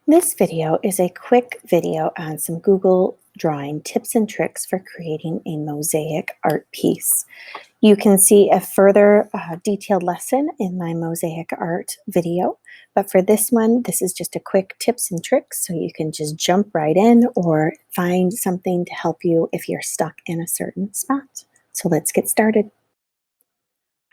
This video is a quick video on some Google Drawing tips and tricks for creating a mosaic art piece. You can see a further detailed lesson in my mosaic art video, but for this one, this is just a quick tips and tricks so you can just jump right in or find something to help you if you're stuck in a certain spot. So let's get started.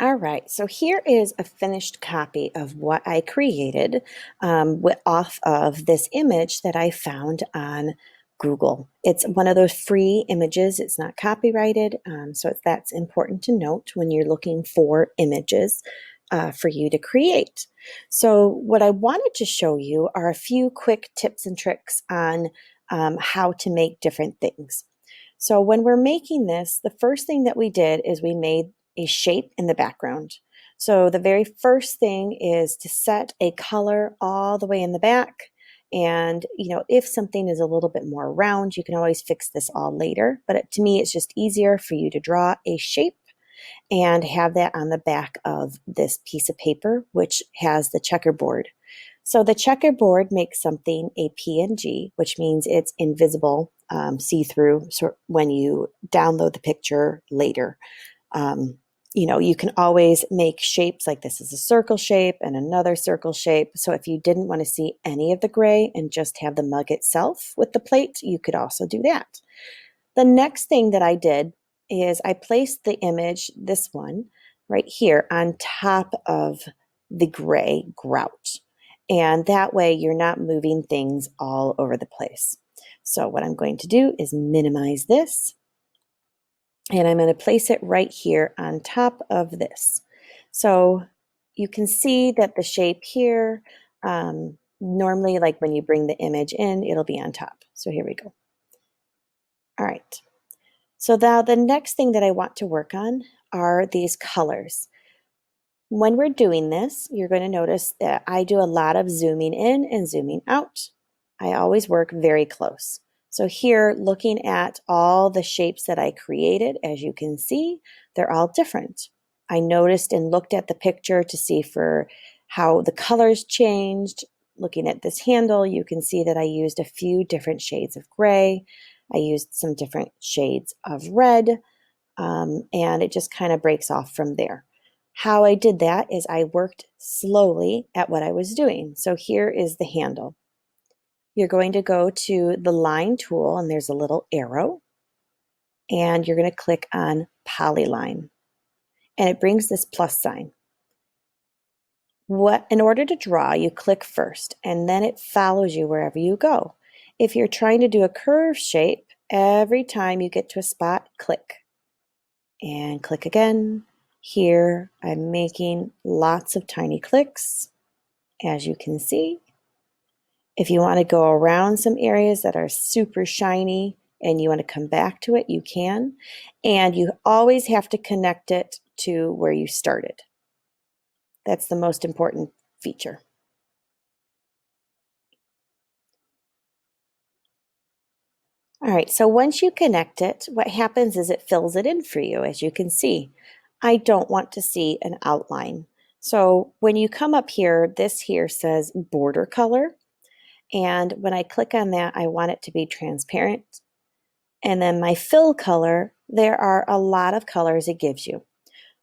All right, so here is a finished copy of what I created off of this image that I found on Google. It's one of those free images. It's not copyrighted, so that's important to note when you're looking for images for you to create. So what I wanted to show you are a few quick tips and tricks on how to make different things. So when we're making this, the first thing that we did is we made a shape in the background. So the very first thing is to set a color all the way in the back. And, if something is a little bit more round, you can always fix this all later. But to me, it's just easier for you to draw a shape and have that on the back of this piece of paper, which has the checkerboard. So the checkerboard makes something a PNG, which means it's invisible, see-through, so when you download the picture later. You can always make shapes like this is a circle shape and another circle shape. So if you didn't want to see any of the gray and just have the mug itself with the plate, you could also do that. The next thing that I did is I placed the image, this one, right here on top of the gray grout. And that way you're not moving things all over the place. So what I'm going to do is minimize this. And I'm going to place it right here on top of this. So you can see that the shape here, normally like when you bring the image in, it'll be on top. So here we go. All right. So now the next thing that I want to work on are these colors. When we're doing this, you're going to notice that I do a lot of zooming in and zooming out. I always work very close. So here, looking at all the shapes that I created, as you can see, they're all different. I noticed and looked at the picture to see for how the colors changed. Looking at this handle, you can see that I used a few different shades of gray. I used some different shades of red, and it just kind of breaks off from there. How I did that is I worked slowly at what I was doing. So here is the handle. You're going to go to the line tool and there's a little arrow and you're going to click on polyline and it brings this plus sign. In order to draw, you click first and then it follows you wherever you go. If you're trying to do a curve shape, every time you get to a spot, click and click again. Here I'm making lots of tiny clicks, as you can see. If you want to go around some areas that are super shiny and you want to come back to it, you can. And you always have to connect it to where you started. That's the most important feature. All right, so once you connect it, what happens is it fills it in for you, as you can see. I don't want to see an outline. So when you come up here, this here says border color. And when I click on that, I want it to be transparent. And then my fill color, there are a lot of colors it gives you.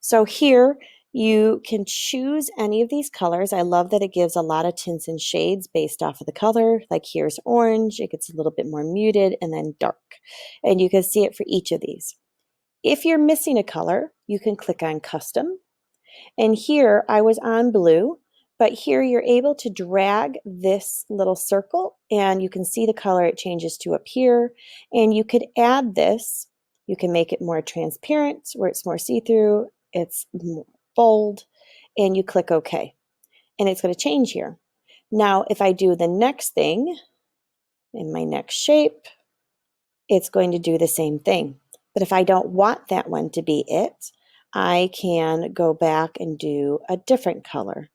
So here you can choose any of these colors. I love that it gives a lot of tints and shades based off of the color. Like here's orange, it gets a little bit more muted and then dark. And you can see it for each of these. If you're missing a color, you can click on custom. And here I was on blue. But here you're able to drag this little circle and you can see the color it changes to up here. And you could add this. You can make it more transparent where it's more see-through. It's more bold. And you click OK. And it's going to change here. Now, if I do the next thing in my next shape, it's going to do the same thing. But if I don't want that one to be it, I can go back and do a different color.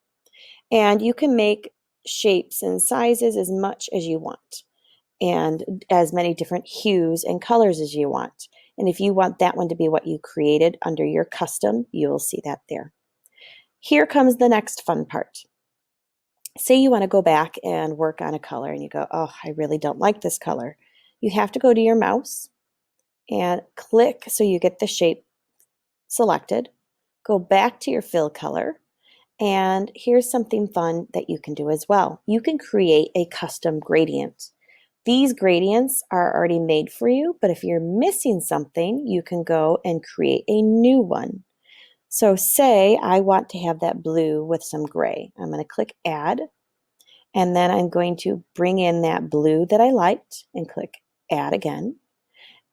And you can make shapes and sizes as much as you want and as many different hues and colors as you want. And if you want that one to be what you created under your custom, you'll see that there. Here comes the next fun part. say you want to go back and work on a color and you go, oh, I really don't like this color. You have to go to your mouse and click so you get the shape selected. Go back to your fill color. And here's something fun that you can do as well. You can create a custom gradient. These gradients are already made for you, but if you're missing something, you can go and create a new one. So say I want to have that blue with some gray. I'm going to click add, and then I'm going to bring in that blue that I liked and click add again.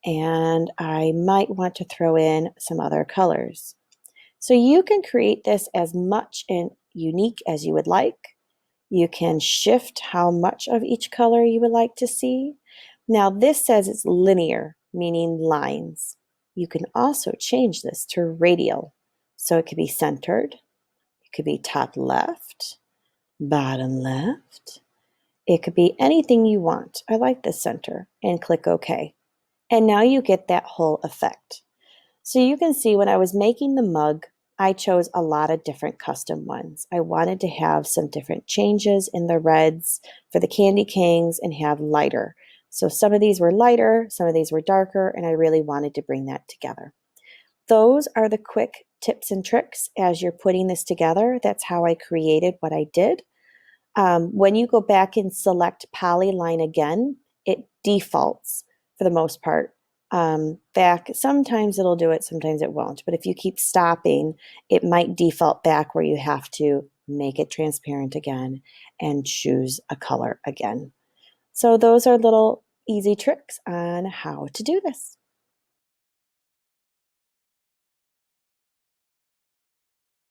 And I might want to throw in some other colors. So you can create this as much and unique as you would like. You can shift how much of each color you would like to see. Now this says it's linear, meaning lines. You can also change this to radial. So it could be centered, it could be top left, bottom left. It could be anything you want. I like the center, and click OK. And now you get that whole effect. So you can see when I was making the mug, I chose a lot of different custom ones. I wanted to have some different changes in the reds for the candy canes and have lighter. So some of these were lighter, some of these were darker, and I really wanted to bring that together. Those are the quick tips and tricks as you're putting this together. That's how I created what I did. When you go back and select polyline again, it defaults for the most part back. Sometimes it'll do it, sometimes it won't. But if you keep stopping, it might default back where you have to make it transparent again and choose a color again. So those are little easy tricks on how to do this.